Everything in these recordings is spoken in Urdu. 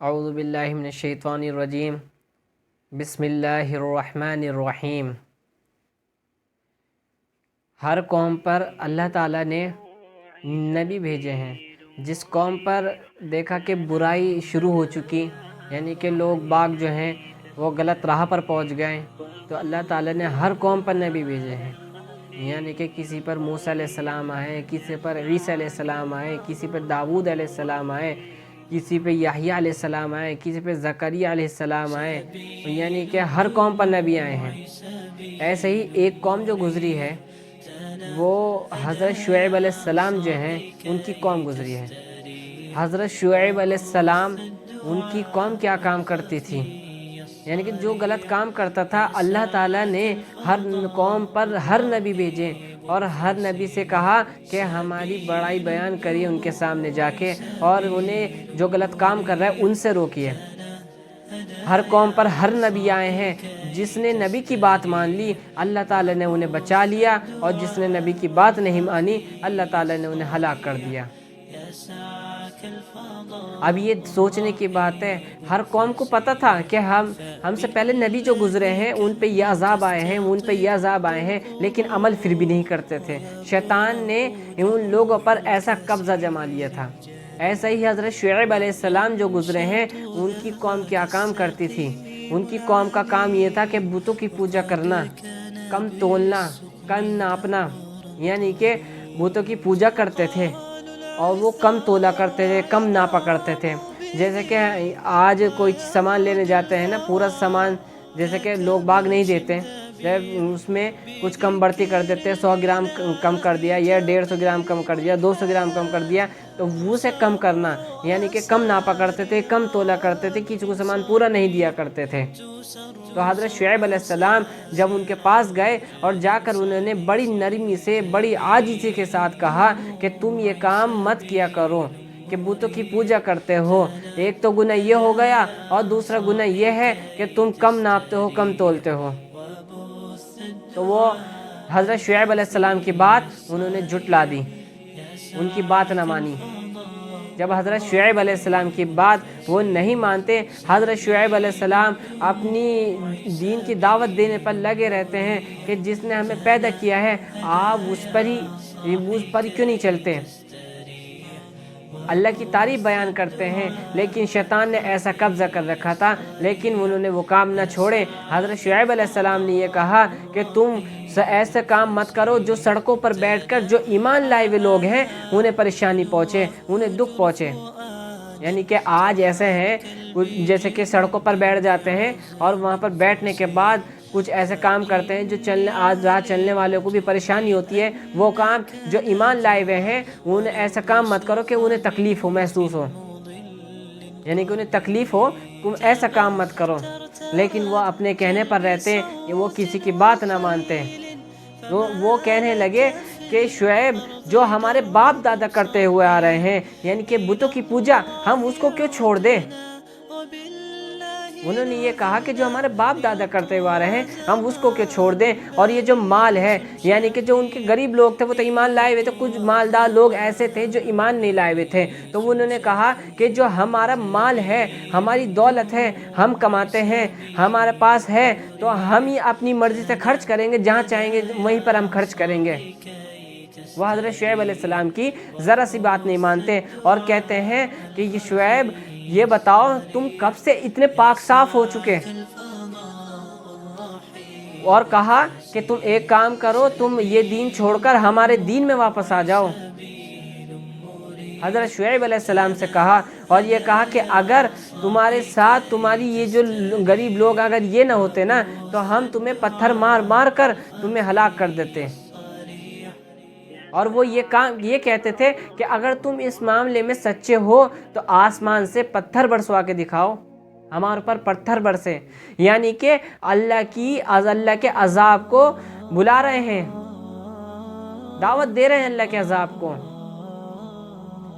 اعوذ باللہ من الشیطان الرجیم بسم اللہ الرحمن الرحیم۔ ہر قوم پر اللہ تعالیٰ نے نبی بھیجے ہیں۔ جس قوم پر دیکھا کہ برائی شروع ہو چکی، یعنی کہ لوگ باغ جو ہیں وہ غلط راہ پر پہنچ گئے، تو اللہ تعالیٰ نے ہر قوم پر نبی بھیجے ہیں۔ یعنی کہ کسی پر موسیٰ علیہ السلام آئے، کسی پر عیسیٰ علیہ السلام آئے، کسی پر داؤد علیہ السلام آئے، کسی پہ یحییٰ علیہ السلام آئے، کسی پہ زکریا علیہ السلام آئے، یعنی کہ ہر قوم پر نبی آئے ہیں۔ ایسے ہی ایک قوم جو گزری ہے وہ حضرت شعیب علیہ السلام جو ہیں ان کی قوم گزری ہے۔ حضرت شعیب علیہ السلام ان کی قوم کیا کام کرتی تھی، یعنی کہ جو غلط کام کرتا تھا اللہ تعالیٰ نے ہر قوم پر ہر نبی بھیجے، اور ہر نبی سے کہا کہ ہماری بڑائی بیان کریے ان کے سامنے جا کے، اور انہیں جو غلط کام کر رہا ہے ان سے روکیے۔ ہر قوم پر ہر نبی آئے ہیں، جس نے نبی کی بات مان لی اللہ تعالیٰ نے انہیں بچا لیا، اور جس نے نبی کی بات نہیں مانی اللہ تعالیٰ نے انہیں ہلاک کر دیا۔ اب یہ سوچنے کی بات ہے، ہر قوم کو پتہ تھا کہ ہم سے پہلے نبی جو گزرے ہیں ان پہ یہ عذاب آئے ہیں، ان پہ یہ عذاب آئے ہیں، لیکن عمل پھر بھی نہیں کرتے تھے۔ شیطان نے ان لوگوں پر ایسا قبضہ جما لیا تھا۔ ایسا ہی حضرت شعیب علیہ السلام جو گزرے ہیں ان کی قوم کیا کام کرتی تھی، ان کی قوم کا کام یہ تھا کہ بتوں کی پوجا کرنا، کم تولنا، کم ناپنا، یعنی کہ بتوں کی پوجا کرتے تھے اور وہ کم تولا کرتے تھے، کم ناپا کرتے تھے۔ جیسے کہ آج کوئی سامان لینے جاتے ہیں نا، پورا سامان جیسے کہ لوگ باغ نہیں دیتے، اس میں کچھ کم بڑھتی کر دیتے، 100 گرام کم کر دیا یا 150 گرام کم کر دیا، 200 گرام کم کر دیا، تو وہ سے کم کرنا، یعنی کہ کم ناپا کرتے تھے، کم تولا کرتے تھے، کسی کو سامان پورا نہیں دیا کرتے تھے۔ تو حضرت شعیب علیہ السلام جب ان کے پاس گئے اور جا کر انہوں نے بڑی نرمی سے، بڑی عاجزی کے ساتھ کہا کہ تم یہ کام مت کیا کرو کہ بتوں کی پوجا کرتے ہو، ایک تو گناہ یہ ہو گیا، اور دوسرا گناہ یہ ہے کہ تم کم ناپتے ہو، کم تولتے ہو۔ تو وہ حضرت شعیب علیہ السلام کی بات انہوں نے جھٹلا دی، ان کی بات نہ مانی۔ جب حضرت شعیب علیہ السلام کی بات وہ نہیں مانتے، حضرت شعیب علیہ السلام اپنی دین کی دعوت دینے پر لگے رہتے ہیں کہ جس نے ہمیں پیدا کیا ہے آپ اس پر ہی کیوں نہیں چلتے۔ اللہ کی تعریف بیان کرتے ہیں، لیکن شیطان نے ایسا قبضہ کر رکھا تھا، لیکن انہوں نے وہ کام نہ چھوڑے۔ حضرت شعیب علیہ السلام نے یہ کہا کہ تم ایسے کام مت کرو جو سڑکوں پر بیٹھ کر جو ایمان لائے ہوئے لوگ ہیں انہیں پریشانی پہنچے، انہیں دکھ پہنچے۔ یعنی کہ آج ایسے ہیں جیسے کہ سڑکوں پر بیٹھ جاتے ہیں اور وہاں پر بیٹھنے کے بعد کچھ ایسے کام کرتے ہیں جو آج راہ چلنے والوں کو بھی پریشانی ہوتی ہے۔ وہ کام جو ایمان لائے ہوئے ہیں انہیں ایسا کام مت کرو کہ انہیں تکلیف ہو، محسوس ہو، یعنی کہ انہیں تکلیف ہو، تم ایسا کام مت کرو۔ لیکن وہ اپنے کہنے پر رہتے ہیں کہ وہ کسی کی بات نہ مانتے۔ وہ کہنے لگے کہ شعیب جو ہمارے باپ دادا کرتے ہوئے آ رہے ہیں، یعنی کہ بتوں کی پوجا، ہم اس کو کیوں چھوڑ دیں۔ انہوں نے یہ کہا کہ جو ہمارے باپ دادا کرتے ہوئے آ رہے ہیں ہم اس کو کیوں چھوڑ دیں، اور یہ جو مال ہے، یعنی کہ جو ان کے غریب لوگ تھے وہ تو ایمان لائے ہوئے تھے، کچھ مالدار لوگ ایسے تھے جو ایمان نہیں لائے ہوئے تھے، تو انہوں نے کہا کہ جو ہمارا مال ہے، ہماری دولت ہے، ہم کماتے ہیں، ہمارے پاس ہے، تو ہم ہی اپنی مرضی سے خرچ کریں گے، جہاں چاہیں گے وہیں پر ہم خرچ کریں گے۔ وہ حضرت شعیب علیہ السلام کی ذرا سی بات نہیں مانتے اور کہتے ہیں کہ یہ شعیب یہ بتاؤ تم کب سے اتنے پاک صاف ہو چکے، اور کہا کہ تم ایک کام کرو، تم یہ دین چھوڑ کر ہمارے دین میں واپس آ جاؤ۔ حضرت شعیب علیہ السلام سے کہا، اور یہ کہا کہ اگر تمہارے ساتھ تمہاری یہ جو غریب لوگ اگر یہ نہ ہوتے نا تو ہم تمہیں پتھر مار مار کر تمہیں ہلاک کر دیتے۔ اور وہ یہ کہتے تھے کہ اگر تم اس معاملے میں سچے ہو تو آسمان سے پتھر برسوا کے دکھاؤ، ہمارے پر پتھر برسے، یعنی کہ اللہ کے عذاب کو بلا رہے ہیں، دعوت دے رہے ہیں اللہ کے عذاب کو۔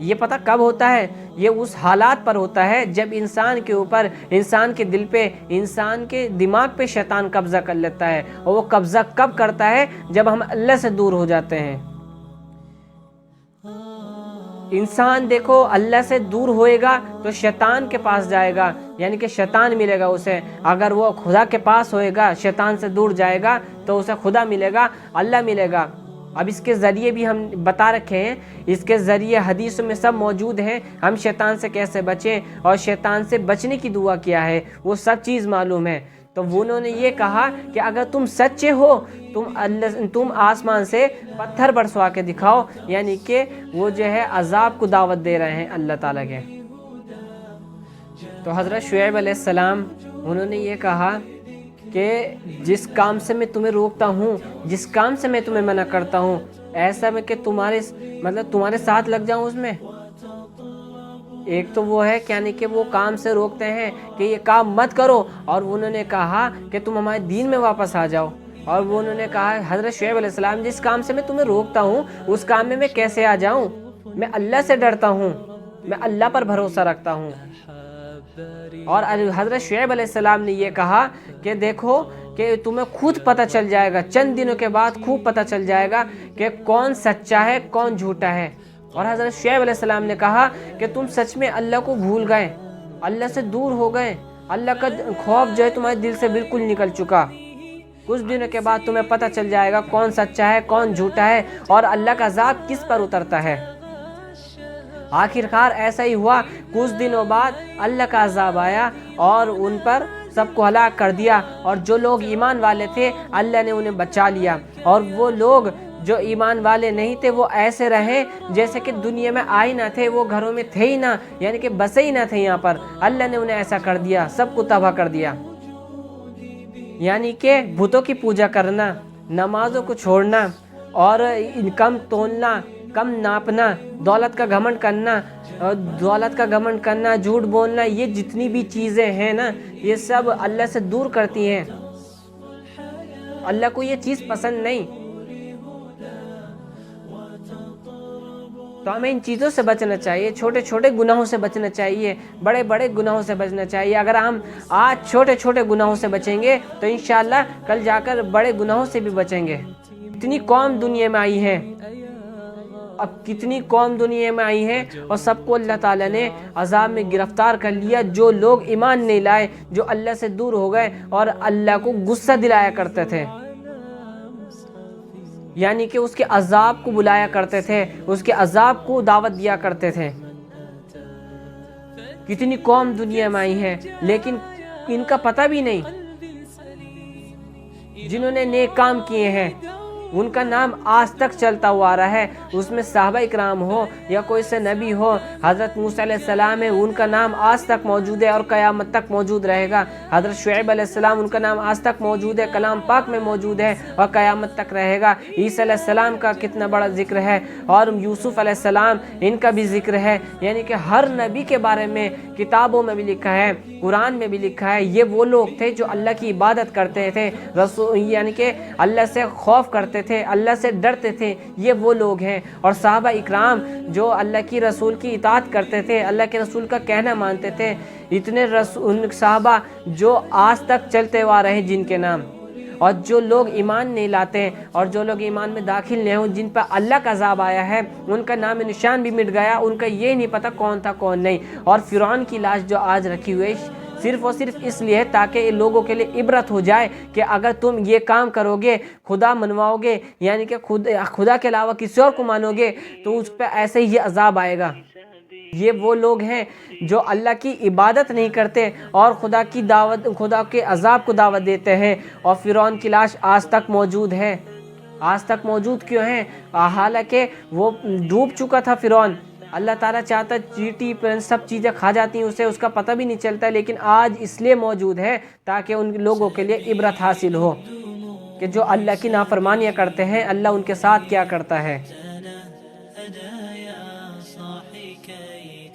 یہ پتہ کب ہوتا ہے؟ یہ اس حالات پر ہوتا ہے جب انسان کے اوپر، انسان کے دل پہ، انسان کے دماغ پہ شیطان قبضہ کر لیتا ہے، اور وہ قبضہ کب کرتا ہے؟ جب ہم اللہ سے دور ہو جاتے ہیں۔ انسان دیکھو اللہ سے دور ہوئے گا تو شیطان کے پاس جائے گا، یعنی کہ شیطان ملے گا اسے. اگر وہ خدا کے پاس ہوئے گا، شیطان سے دور جائے گا تو اسے خدا ملے گا، اللہ ملے گا. اب اس کے ذریعے بھی ہم بتا رکھے ہیں، اس کے ذریعے حدیثوں میں سب موجود ہیں ہم شیطان سے کیسے بچیں اور شیطان سے بچنے کی دعا کیا ہے، وہ سب چیز معلوم ہے. تو انہوں نے یہ کہا کہ اگر تم سچے ہو تم آسمان سے پتھر برسوا کے دکھاؤ، یعنی کہ وہ جو ہے عذاب کو دعوت دے رہے ہیں اللہ تعالیٰ کے. تو حضرت شعیب علیہ السلام انہوں نے یہ کہا کہ جس کام سے میں تمہیں روکتا ہوں، جس کام سے میں تمہیں منع کرتا ہوں، ایسا میں کہ تمہارے ساتھ لگ جاؤں اس میں. ایک تو وہ ہے یعنی کہ وہ کام سے روکتے ہیں کہ یہ کام مت کرو، اور انہوں نے کہا کہ تم ہمارے دین میں واپس آ جاؤ. اور وہ انہوں نے کہا حضرت شعیب علیہ السلام جس کام سے میں تمہیں روکتا ہوں اس کام میں کیسے آ جاؤں، میں اللہ سے ڈرتا ہوں، میں اللہ پر بھروسہ رکھتا ہوں. اور حضرت شعیب علیہ السلام نے یہ کہا کہ دیکھو کہ تمہیں خود پتہ چل جائے گا، چند دنوں کے بعد خوب پتہ چل جائے گا کہ کون سچا ہے کون جھوٹا ہے. اور حضرت شعیب علیہ السلام نے کہا کہ تم سچ میں اللہ کو بھول گئے، اللہ سے دور ہو گئے، اللہ کا خوف جو ہے تمہارے دل سے بالکل نکل چکا. کچھ دنوں کے بعد تمہیں پتہ چل جائے گا کون سچا ہے کون جھوٹا ہے اور اللہ کا عذاب کس پر اترتا ہے. آخرکار ایسا ہی ہوا، کچھ دنوں بعد اللہ کا عذاب آیا اور ان پر سب کو ہلاک کر دیا. اور جو لوگ ایمان والے تھے اللہ نے انہیں بچا لیا، اور وہ لوگ جو ایمان والے نہیں تھے وہ ایسے رہے جیسے کہ دنیا میں آئے نہ تھے، وہ گھروں میں تھے ہی نہ، یعنی کہ بسے ہی نہ تھے یہاں پر. اللہ نے انہیں ایسا کر دیا، سب کو تباہ کر دیا. یعنی کہ بتوں کی پوجا کرنا، نمازوں کو چھوڑنا، اور کم تولنا، کم ناپنا، دولت کا گھمنڈ کرنا، جھوٹ بولنا، یہ جتنی بھی چیزیں ہیں نا یہ سب اللہ سے دور کرتی ہیں. اللہ کو یہ چیز پسند نہیں. تو ہمیں ان چیزوں سے بچنا چاہیے، چھوٹے چھوٹے گناہوں سے بچنا چاہیے، بڑے بڑے گناہوں سے بچنا چاہیے. اگر ہم آج چھوٹے چھوٹے گناہوں سے بچیں گے تو انشاءاللہ کل جا کر بڑے گناہوں سے بھی بچیں گے. کتنی قوم دنیا میں آئی ہے، کتنی قوم دنیا میں آئی ہیں اور سب کو اللہ تعالیٰ نے عذاب میں گرفتار کر لیا. جو لوگ ایمان نہیں لائے، جو اللہ سے دور ہو گئے اور اللہ کو غصہ دلایا کرتے تھے، یعنی کہ اس کے عذاب کو بلایا کرتے تھے، اس کے عذاب کو دعوت دیا کرتے تھے. کتنی قوم دنیا میں آئی ہیں لیکن ان کا پتہ بھی نہیں. جنہوں نے نیک کام کیے ہیں ان کا نام آج تک چلتا ہوا آ رہا ہے، اس میں صحابہ اکرام ہو یا کوئی سے نبی ہو. حضرت موسیٰ علیہ السلام ہے، ان کا نام آج تک موجود ہے اور قیامت تک موجود رہے گا. حضرت شعیب علیہ السلام ان کا نام آج تک موجود ہے، کلام پاک میں موجود ہے اور قیامت تک رہے گا. عیسیٰ علیہ السلام کا کتنا بڑا ذکر ہے، اور یوسف علیہ السلام ان کا بھی ذکر ہے. یعنی کہ ہر نبی کے بارے میں کتابوں میں بھی لکھا ہے، قرآن میں بھی لکھا ہے. یہ وہ لوگ تھے جو اللہ کی عبادت کرتے تھے، یعنی کہ اللہ سے خوف کرتے تھے، اللہ سے ڈرتے تھے، یہ وہ لوگ ہیں. اور صحابہ اکرام جو اللہ کی رسول کی اطاعت کرتے تھے، اللہ کے رسول کا کہنا مانتے تھے. اتنے صحابہ جو آج تک چلتے ہوا رہے جن کے نام. اور جو لوگ ایمان نہیں لاتے اور جو لوگ ایمان میں داخل نہیں ہوں، جن پر اللہ کا عذاب آیا ہے، ان کا نام نشان بھی مٹ گیا، ان کا یہ نہیں پتہ کون تھا کون نہیں. اور فرعون کی لاش جو آج رکھی ہوئی صرف اور صرف اس لیے تاکہ ان لوگوں کے لیے عبرت ہو جائے کہ اگر تم یہ کام کرو گے، خدا منواؤ گے، یعنی کہ خدا کے علاوہ کسی اور کو مانو گے تو اس پہ ایسے ہی عذاب آئے گا. یہ وہ لوگ ہیں جو اللہ کی عبادت نہیں کرتے اور خدا کے عذاب کو دعوت دیتے ہیں. اور فرعون کی لاش آج تک موجود ہے. آج تک موجود کیوں ہیں؟ حالانکہ وہ ڈوب چکا تھا فرعون. اللہ تعالیٰ چاہتا چیٹی پر سب چیزیں کھا جاتی ہیں اسے، اس کا پتہ بھی نہیں چلتا، لیکن آج اس لیے موجود ہے تاکہ ان لوگوں کے لیے عبرت حاصل ہو کہ جو اللہ کی نافرمانیاں کرتے ہیں اللہ ان کے ساتھ کیا کرتا ہے.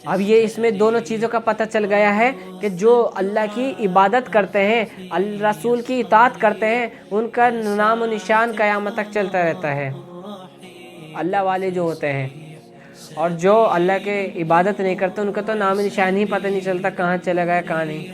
اب یہ اس میں دونوں چیزوں کا پتہ چل گیا ہے کہ جو اللہ کی عبادت کرتے ہیں، رسول کی اطاعت کرتے ہیں، ان کا نام و نشان قیامت تک چلتا رہتا ہے، اللہ والے جو ہوتے ہیں. اور جو اللہ کے عبادت نہیں کرتے ان کا تو نام و نشان ہی پتہ نہیں چلتا کہاں چلا گیا کہاں نہیں.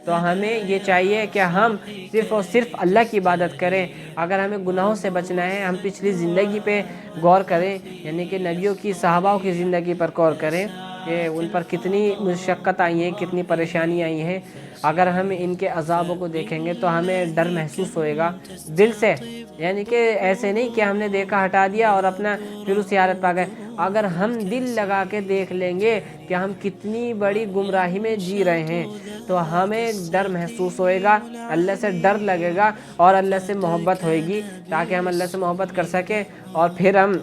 تو ہمیں یہ چاہیے کہ ہم صرف اور صرف اللہ کی عبادت کریں۔ اگر ہمیں گناہوں سے بچنا ہے، ہم پچھلی زندگی پہ غور کریں، یعنی کہ نبیوں کی، صحاباؤں کی زندگی پر غور کریں کہ ان پر کتنی مشقت آئی ہیں، کتنی پریشانی آئی ہیں۔ اگر ہم ان کے عذابوں کو دیکھیں گے تو ہمیں ڈر محسوس ہوئے گا دل سے، یعنی کہ ایسے نہیں کہ ہم نے دیکھا ہٹا دیا اور اپنا پھر اسی حالت پا گئے۔ اگر ہم دل لگا کے دیکھ لیں گے کہ ہم کتنی بڑی گمراہی میں جی رہے ہیں تو ہمیں ڈر محسوس ہوئے گا، اللہ سے ڈر لگے گا اور اللہ سے محبت ہوئے گی، تاکہ ہم اللہ سے محبت کر سکیں اور پھر ہم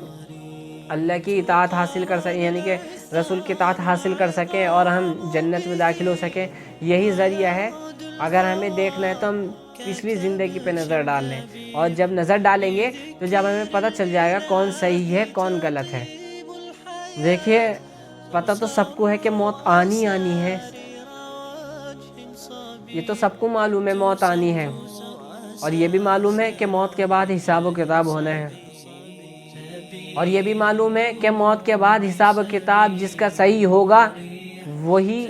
اللہ کی اطاعت حاصل کر سکیں، یعنی کہ رسول کی اطاعت حاصل کر سکیں اور ہم جنت میں داخل ہو سکیں۔ یہی ذریعہ ہے۔ اگر ہمیں دیکھنا ہے تو ہم پچھلی زندگی پہ نظر ڈال لیں، اور جب نظر ڈالیں گے تو جب ہمیں پتہ چل جائے گا کون صحیح ہے کون غلط ہے۔ دیکھیے، پتہ تو سب کو ہے کہ موت آنی ہے، یہ تو سب کو معلوم ہے موت آنی ہے، اور یہ بھی معلوم ہے کہ موت کے بعد حساب و کتاب ہونا ہے، اور یہ بھی معلوم ہے کہ موت کے بعد حساب و کتاب جس کا صحیح ہوگا وہی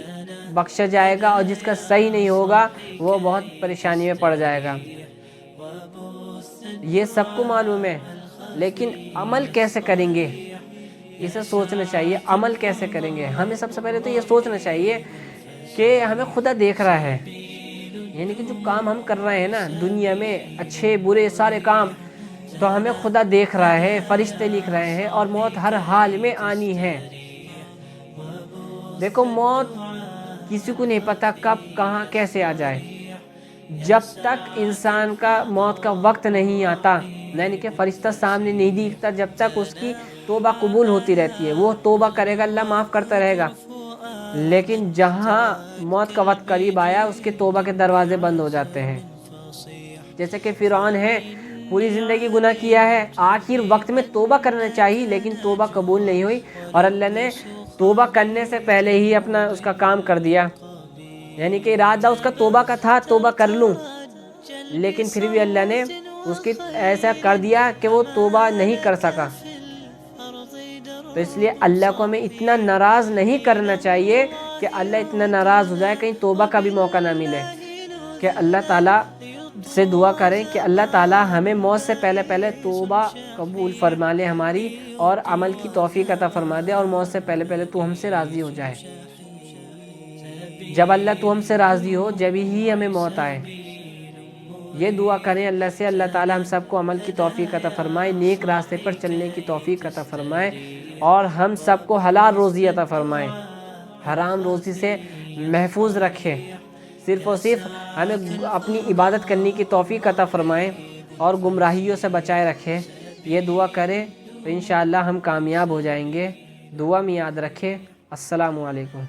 بخشا جائے گا، اور جس کا صحیح نہیں ہوگا وہ بہت پریشانی میں پڑ جائے گا۔ یہ سب کو معلوم ہے، لیکن عمل کیسے کریں گے اسے سوچنا چاہیے۔ عمل کیسے کریں گے؟ ہمیں سب سے پہلے تو یہ سوچنا چاہیے کہ ہمیں خدا دیکھ رہا ہے، یعنی کہ جو کام ہم کر رہے ہیں نا دنیا میں، اچھے برے سارے کام، تو ہمیں خدا دیکھ رہا ہے، فرشتے لکھ رہے ہیں، اور موت ہر حال میں آنی ہے۔ دیکھو، موت کسی کو نہیں پتا کب کہاں کیسے آ جائے۔ جب تک انسان کا موت کا وقت نہیں آتا، یعنی کہ فرشتہ سامنے نہیں دکھتا، جب تک اس کی توبہ قبول ہوتی رہتی ہے، وہ توبہ کرے گا، اللہ معاف کرتا رہے گا۔ لیکن جہاں موت کا وقت قریب آیا، اس کے توبہ کے دروازے بند ہو جاتے ہیں۔ جیسے کہ فرعون ہے، پوری زندگی گناہ کیا ہے، آخر وقت میں توبہ کرنا چاہیے لیکن توبہ قبول نہیں ہوئی، اور اللہ نے توبہ کرنے سے پہلے ہی اپنا اس کا کام کر دیا، یعنی کہ ارادہ اس کا توبہ کا تھا، توبہ کر لوں، لیکن پھر بھی اللہ نے اس کی ایسا کر دیا کہ وہ توبہ نہیں کر سکا۔ تو اس لیے اللہ کو ہمیں اتنا ناراض نہیں کرنا چاہیے کہ اللہ اتنا ناراض ہو جائے کہیں توبہ کا بھی موقع نہ ملے۔ کہ اللہ تعالیٰ سے دعا کریں کہ اللہ تعالیٰ ہمیں موت سے پہلے توبہ قبول فرما لے ہماری، اور عمل کی توفیق عطا فرما دے، اور موت سے پہلے تو ہم سے راضی ہو جائے۔ جب اللہ تو ہم سے راضی ہو جب ہی ہمیں موت آئے۔ یہ دعا کریں اللہ سے، اللہ تعالیٰ ہم سب کو عمل کی توفیق عطا فرمائے، نیک راستے پر چلنے کی توفیق عطا فرمائے، اور ہم سب کو حلال روزی عطا فرمائے، حرام روزی سے محفوظ رکھے، صرف اور صرف ہمیں اپنی عبادت کرنے کی توفیق عطا فرمائے، اور گمراہیوں سے بچائے رکھے۔ یہ دعا کریں تو انشاءاللہ ہم کامیاب ہو جائیں گے۔ دعا میں یاد رکھیں۔ السلام علیکم۔